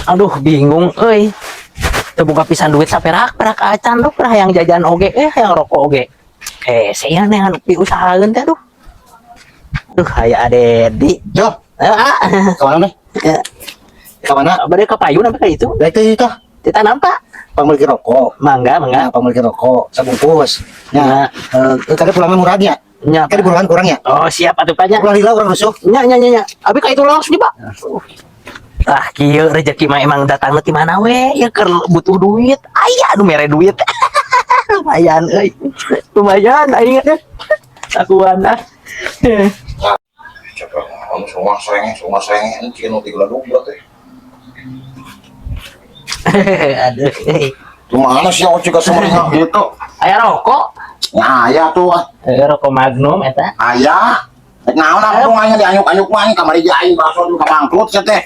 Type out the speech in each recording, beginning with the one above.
Aduh bingung euy. Teu boga pisan duit saperak-perak acan tuh pernah yang jajan oge yang rokok oge. Saya neangan diusahakeun teh aduh. Duh aya Dedi. Jo, kemana nih? Kemana? Bade ka payu sampai ka itu. Baik itu tah. Ditanam Pak. Pamiliki rokok. Mangga. Pamiliki rokok sebungkus. Ya, tadi pulangnya murahnya. Nya. Tadi pulangan kurangnya. Oh, siap atuh Pak nya. Pulang lila orang rusuk. Nya. Abi ka itu langsung di Pak. Ah, kieu rezeki mah emang datangna ti mana we? Ya keur butuh duit. Aya nu mere duit. Lumayan euy. Lumayan aing teh. Akuan ah. Coba ngomong semua sering ini cikin uti gula dua teh. Aduh. Gimana sih aku juga semuanya gitu? Aya rokok. Nah, ya tuh. Rokok Magnum eta. Ayah. Naon aku nganya dianyuk-anyuk mah kamari jaing bakso juga bangkrut sia teh.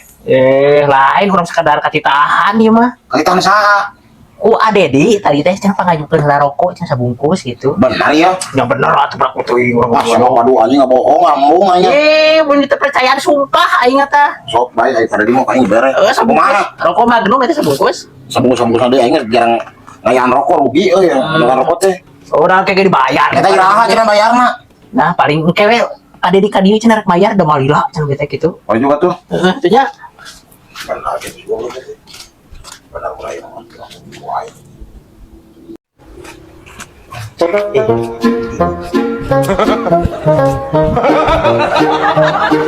Lain urang sekadar katitahan ieu mah. Kaitan saha? Ku Dedi tadi teh cenah pangajukeun heula rokok cenah sabungkus gitu. Benar ya? Ya bener atuh brak teuing urang. Wah, sama padu anjing enggak bohong ngambung anya. Mun teu percayaan sumpah aing tah. Sok bae ai pada di mau kain bere. Sabungkus. Rokok Magnum eta sabungkus. Sambung-sambung deui aing jarang ngayan rokok rugi euy dengan rokok teh. Urang kege dibayar. Eta iraha cenah bayarna. Nah, paling engke we Ade di ka dieu cenah rek bayar da malila cenah bete kitu. Oh juga tuh. Heeh, teh nya. Benar gitu. Benar mulai nonton.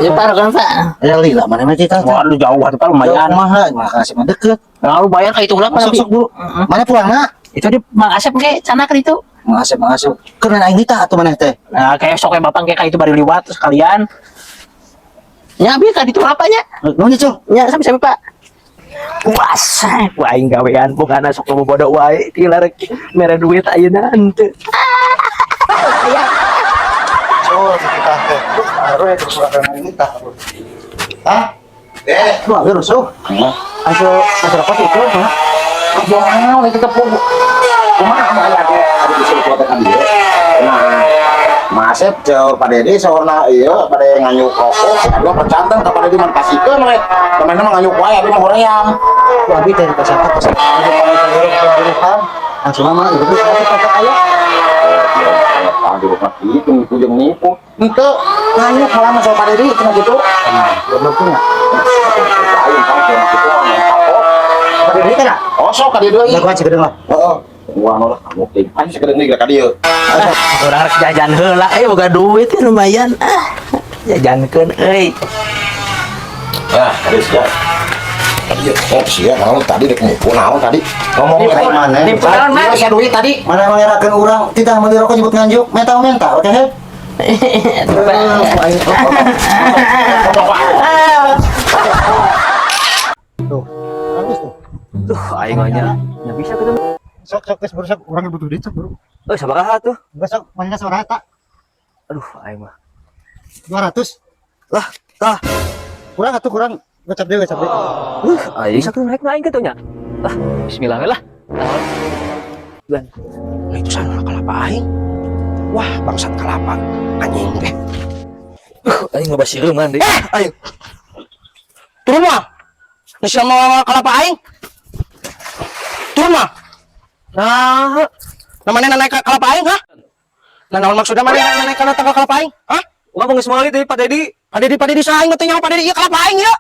Ya parah kan Pak. Ya lila mana mah kita. Waduh jauh atuh Pak lumayan. Mah, makasih mah deket. Lalu bayar ka itu ulah Masuk dulu. Mana pulangna? Itu di Mang Asep ge cenah kan itu. Makasih. Keur aing tah atuh maneh teh. Nah, kayak sok bapak kayak itu bari liwat terus kalian. Nya abi ka ditu apanya? Nuhun ya, Cul. Nya sampai Pak. Puasa, ku aing gawean pokona sok bobodo wae tila rek mere duit ayeuna henteu. Cul, kita teh. Baru ya terus aing tah. Hah? Lu agak rusuh. Asal apa sih itu? Hah? Jangan lagi tepung. Kumaha aya teh ada disuruh kuat kan dia. Nah, Masep jauh Pak Dedi saurna ieu pada nganyuk rokok, dua percantang ka Pak Dedi mah kasikeun we. Temenna mah nganyuk wae abi mah hoream. Lu abi teh kasapa kasapa. Langsung mah itu kasapa aya. Ah, di rumah itu jeung nipu. Itu nganyuk halaman sama Pak Dedi cuma gitu. Belum punya. Lain kan gitu Pak Dedi kan? Oh, sok ka dieu deui. Lagu aja gedeng lah. Heeh. Wah, noh kamu teh. Ayo sekedeng nih ka dieu. Urang rek jajan heula boga duit ya lumayan. Jajankeun euy. Ya, geus ya. Tadi oh sia naon tadi dek nipu naon tadi. Ngomong Nipu mana? Nipu naon mah? Sia duit tadi. Mana mangerakeun urang tidak meuli rokok nyebut nganjuk. Menta oke he. Tuh, habis tuh. Duh, aing mah nya bisa kitu. Sok geus baru sok urang butuh duit sok bro. Sabaraha tuh? Enggak sok, mana suara eta? Aduh, aing mah. 200. Lah, tah. Kurang atuh kurang. Gocap deui. Aing sakeun naik aing kitu nya. Lah, bismillah we lah. Dan Itu sana kelapa aing. Wah, bangsat kelapa anjing teh. aing mah basireuman deui. Aing. Turun mah. Geus sama kelapa aing. Turun mah. Nah, namanya naik kelapa aing, hah? Nah, naon maksudnya mana naik kana tangga kelapa aing? Hah? Ulah geus moal deui Pak Dedi. Pak Dedi saing teh nyawa Pak Dedi ieu kelapa aing ya.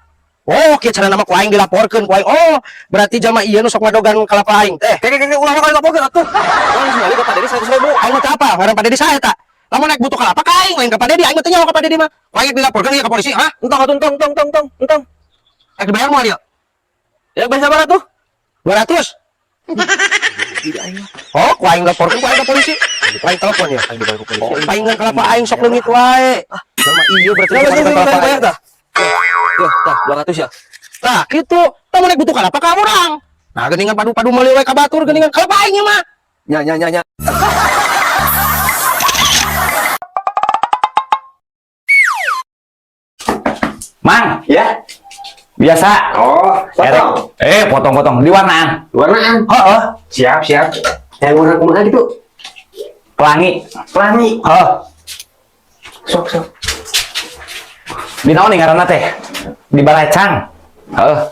Oh, kieu cara nama ku aing dilaporkeun ku aing. Oh, berarti jalma ieu nu sok ngadogan kelapa aing teh. Keke ulah kali laporkeun atuh. Ulah geus moal ka Pak Dedi 100.000. Aing mah teh apa? Ngaran Pak Dedi saha eta? Lamun naik butuh kelapa ka aing lain ka Pak Dedi, aing mah teh nyawa ka Pak Dedi mah. Ku aing dilaporkeun ieu ka polisi, hah? Entong. Aing dibayar moal ieu. Ya bayar sabaraha tuh? 200. Oh, ku aing laporkeun ku aing ka polisi. Ku aing telepon ya. Aing dibayar ku polisi. Oh, paingan kelapa aing sok leungit wae. Sama iya berarti bayar dah. Ya, dah 200 ya. Nah, gitu. Tamu naik butuh kelapa ka urang. Nah, geuningan padu-padu meuli wae ka batur geuningan kelapa aing mah. Nya. Mang, Ya. biasa. Oh, Potong. Di warnaan. warnaan. Heeh. Siap. Warna kumaha gitu? Pelangi. Heeh. Sok. Di naon nih ngaranna teh? Di Balecang.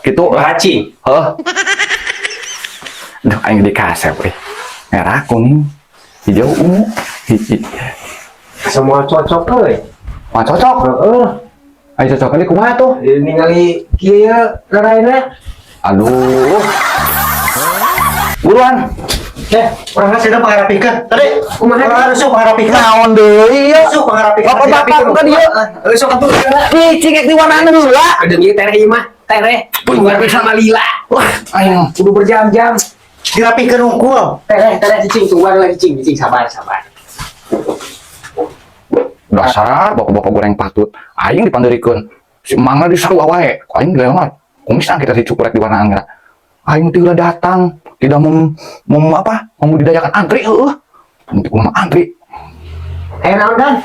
gitu lah. Cacing. Duh, aing di kasep merah, kuning, hijau, ungu. Semua cocok euy. Wah, cocok. Ayo cocok ini kumaha tuh? Ningali kieu raraina. Aduh. Buruan. Orang ngasih udah pangarapikeun. Tadi kumaha rusuh pangarapikeun. Naon deui ieu? Rusuh pangarapikeun. Bapak-bapak bukan ieu. Rusuh atuh. Ih, cingek di warna heula. Ada ieu tereh ieu mah. Tereh. Bukan sama lila. Wah, Ayo. kudu berjam-jam. Dirapikeun unggul. Tereh cicing tunggu lagi cicing sabar. Dasar bapak-bapak goreng patut. Aing dipanderikeun. Si mangga disarua wae. Ku aing lewat. Kumisan kita dicukurek di warna anggra. Aing teu datang. Tidak membudidayakan antri untuk kumaha antri. Naon kan?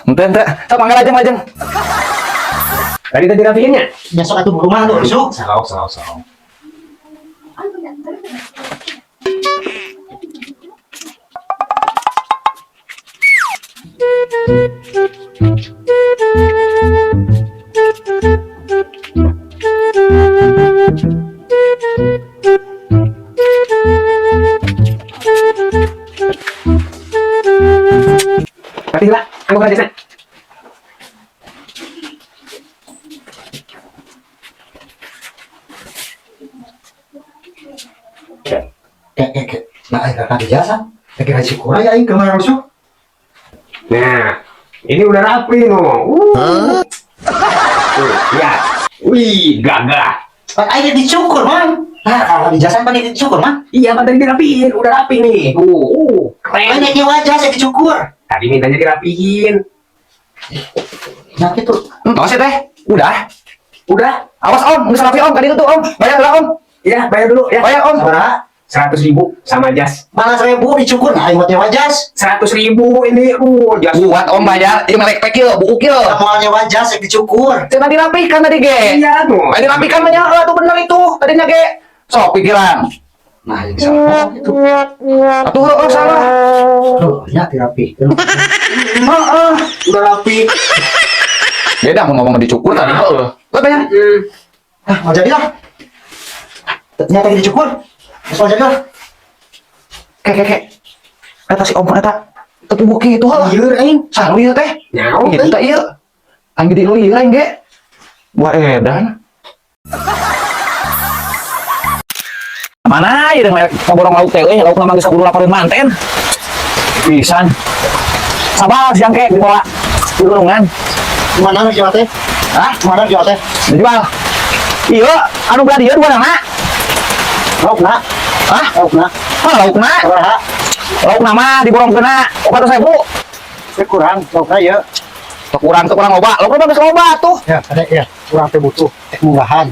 Ente. Sok mangga lajeng. Tadi dirapiinnya. Besok atuh rumah tuh rusuh. Salah. Tapi lah, aku aja sana. Nah, ada jasa. Lagi haji kurang ya, aing kemana rusuh? Nah, ini udah rapi no. Ya. Wih, gagah. Aing dicukur, Man. Nah, kalau di jasa pakai dicukur, Man. Iya, tadi dirapiin, udah rapi nih. Keren. Banyaknya wajah saya dicukur. Tadi mintanya dirapiin. Nah, gitu. Awas ya teh. Udah. Awas om, geus rapi om, tadi itu tuh om. Bayar lah om. Ya, bayar dulu ya. Bayar om. Berapa? 100.000 sama jas. Mana 1.000 dicukur, nah aing buatnya wajah. 100.000 ini, jas. Buat om bayar, ini melek pek yuk, buuk yuk. Amalnya wajah saya dicukur. Cuma dirapikan tadi ge. Iya tuh. Dirapikan banyak tuh bener itu. Tadinya ge. Sok pikiran. Nah, ini salah itu. Atuh salah. Tuh, ya dirapi. Udah rapi. Beda mau ngomong dicukur tadi. Heeh. Lo bayar. Mau jadi lah. Ternyata dicukur. Mau jadi lah. Kek. Eta si om eta. Tapi buki itu heeh. Iya, aing. Saru ieu teh. Nyaho, Gitu teh ieu. Angge di lu ieu aing ge. Wah edan. Mana ieu mah kaborong lauk teh euy, lauk mah geus kudu laporeun manten. Pisan. Sabar siang kek dibawa. Di gunungan. Mana jual teh? Hah? Mana jual teh? Dijual. Iya, anu belah dieu dua nana. Laukna. Hah? Laukna. Laukna. Berapa? Laukna mah diborong kena 400.000. Kurang, laukna ya. Kurang loba. Laukna mah geus loba tuh. Ya, ada ya. Kurang teh butuh. Munggahan.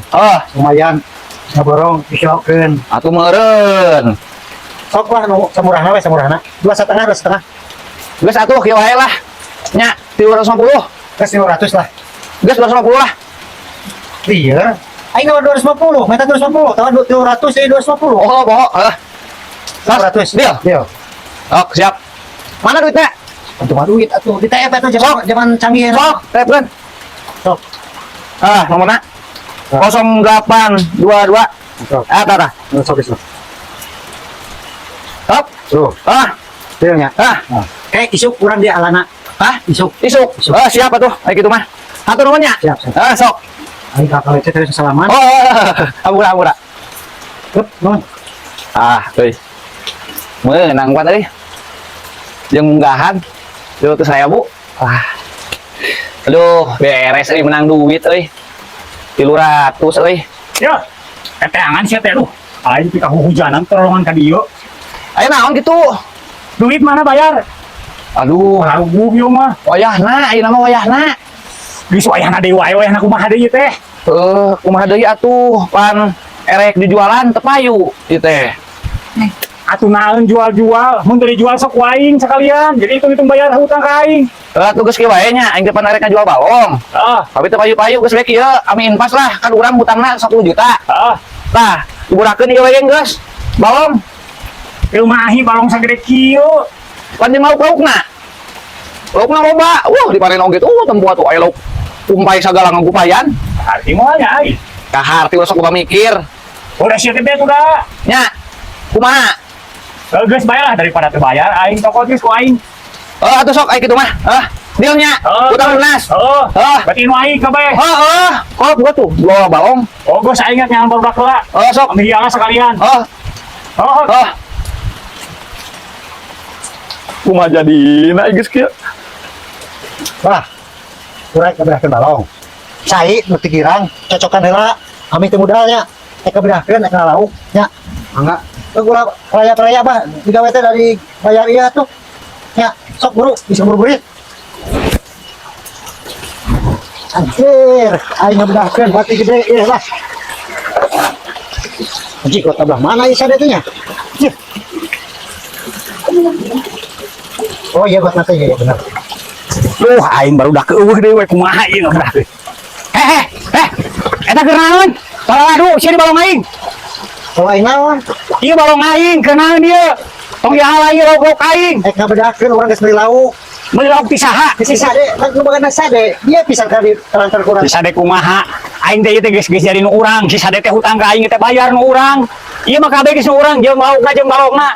Lumayan. Ngaborong dikelokeun. Atuh meureun. Sok lah nu samurahna we samurahna. 2,5. Geus atuh kieu wae lah. Nya 350. Geus 500 lah. Geus 250 lah. Iya. Aing nawa 250, meta 250, tawa 200 jadi 250. Oh, bohong. 200. Deal. Deal. Oh, siap. Mana duitnya? Untuk duit atuh di TF atuh zaman canggih. Sok, telepon. Sok. Nomornya 0822. Sok. Tara. Sok sok. Sok. Tuh. Dealnya. Kayak isuk kurang dia alana. Isuk. Siap atuh. Kayak gitu mah. Atur nuhunnya. Siap. Sok. Aing kakak itu terus salaman. Amura. Nuhun. Euy. Meunang kuat tadi. Jeung munggahan. Tuh saya, Bu. Aduh, beres euy menang duit euy. 300 euy. Ya, keteangan sih teh lu. Aing pika hujanan terowongan ka dieu. Ayo naon gitu. Duit mana bayar? Aduh, Ragu ieu mah. wayahna, ayeuna mah wayahna. Geus wayahna deui wae, wayahna kumaha deui teh? Kumaha deui atuh, pan erek dijualan teu payu ieu teh. Atuh naeun jual-jual, mun teu dijual sok waing sekalian. Jadi hitung-hitung bayar hutang ka aing. Atuh geus kieu wae nya, aing teh pan erek ngajual balong. Tapi teu payu-payu geus we kieu, amin pas lah, kan urang hutangna 10 juta. Tah, diburakeun ieu we geus. Balong, Rumahi balong sagede kieu. pan jeung lauk-laukna. Laukna loba, dipanen oge tuh tempo atuh aya lauk umpai sagala ngagupayan. Arti mo nya aing. Kahar ti sok loba mikir. Udah siap bet udah. Nya. Kumaha? Geus bayar lah daripada teu bayar aing toko geus ku aing. Oh, atuh sok ai kitu mah. Dealnya. Utang lunas. Berarti nu aing kabeh. Kok gua tuh bawa balong. Oh, geus aing nya baru heula. Sok. Ambil hialah sekalian. Kumaha jadina geus kieu? Wah, kurang keberahkan balong. Cai, nuti kirang, cocokan heula. Kami teu modalnya. Keberahkan, lauk. Ya, enggak. Gula raya-raya bah, digawe teh dari bayar iya tuh. Ya, sok buru, bisa buru-buru. Anjir, aing ngebedahkeun bati gede ieu lah. Anjir, kota belah mana ieu sadetnya? Anjir. Oh iya, buat nanti ya benar. Aing baru dah keueuh deui we kumaha ieu udah. Eta keur naon? Paladu, sia di balong aing. Kalau aing naon? Ieu balong aing, keur naon ieu? Tong dihala ieu log aing. Ngabedahkeun urang geus meuli lauk. Meuli lauk ti saha? Si Sade, kan lu bagana Sade, dia pisan kali transfer kurang. Si Sade kumaha? Aing teh ieu teh geus jadi nu urang, si Sade teh hutang ka aing teh bayar nu urang. Ieu mah kabeh geus nu urang, jeung laukna jeung balongna.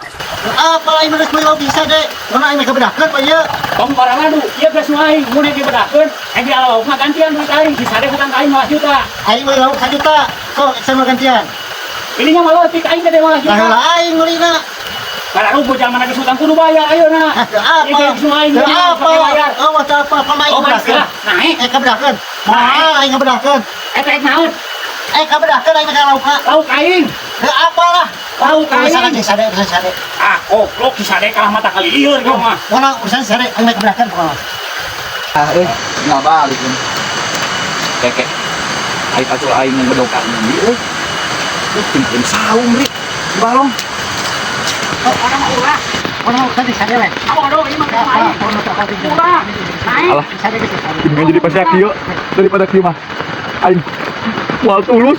Apa aing geus meuli lauk di Sade? Mana aing ngabedahkeun pa ieu? Tong barang adu, ieu geus nu aing, mun dibedahkeun, aing di laukna gantian duit aing, si Sade hutang ka aing 5 juta. Aing meuli lauk 1 juta. Kok sama gantian? Ininya malah tik aing teh 5 juta. Lah aing meulina. Karena rubuh zaman lagi hutang kudu bayar ayeuna. Apa? Ieu geus nu aing, Apa? bayar. Oh, apa pamain Oh, ngabedahkeun? naik. Ngabedahkeun. Mahal aing ngabedahkeun. Eta naon? Ngabedahkeun aing ka lauk. Lauk aing. Apa lah? Lauk Urusan aing. si Sade, urusan si Sade. Goblok si Sade kalah mata kali lieur kau mah. Mana urusan si Sade aing ngabedahkeun pokoknya. Nggak balik. Keke. Ai kacau aing ngedongkar ni euy. Tim saung ri. Balong. Orang ulah. Orang urusan si Sade we. Aduh, ini mah aing. Ulah. Naik. Alah. Dengan jadi pasnya kieu daripada kieu mah. Aing. Wal tulus.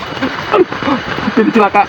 Aduh. Jadi celaka.